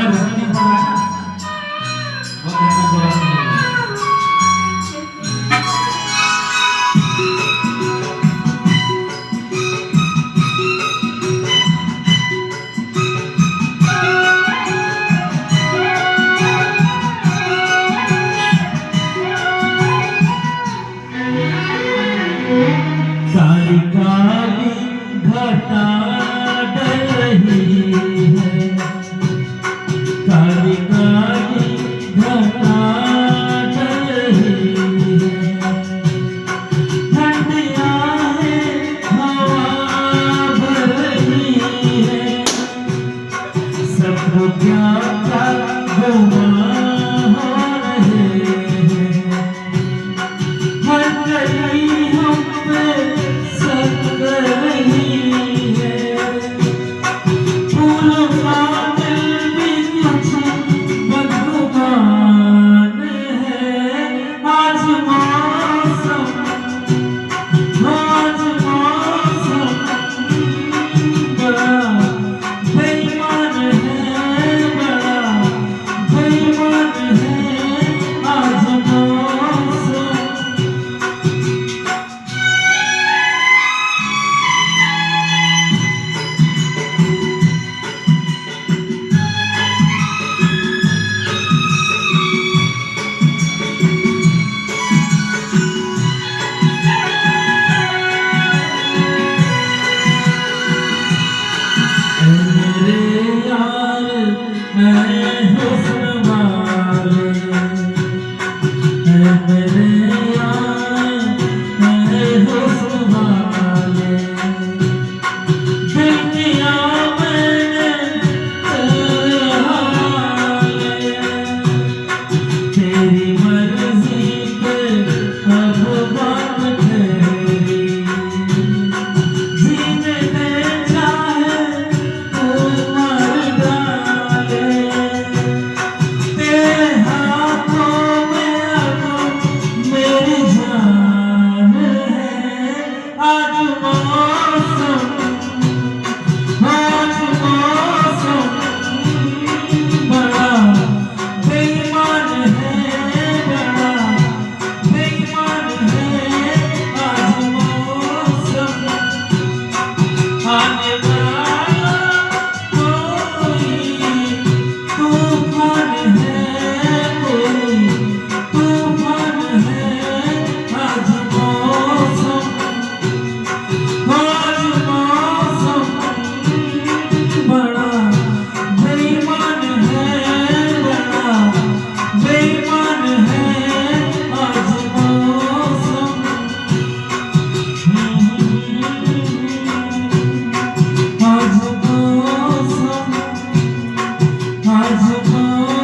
Risk नहीं पड़ रहा है ना, वो करना जरा सा काली काली घटा डल रही है, काली काली घटा डल रही है, ठंडिया है हवा भर रही है, सब क्या क्या गुमा हो रहे हैं, हर गली हम पे सक रही है, फूलों का दिल भी कुछ बदगुमान है, आज मौसम बड़ा बेईमान है, बड़ा बेईमान है आज मौसम। मेरे यार मैं हुस्न वाले, मेरे यार मैं हुस्न वाले, दिल किया मैंने तेरे हवाले, तेरी मर्जी पे अब बात ठहरी, जीने दे चाहे तेरे हाथों में अब मेरी जान है, आज मौसम बड़ा बेईमान है, बड़ा बेईमान है आज मौसम। आने वाला कोई तूफान है, कोई तूफान है आज मौसम, आज मौसम बड़ा बेईमान है, बड़ा बेईमान है आज मौसम। आज मौसम, आज मौसम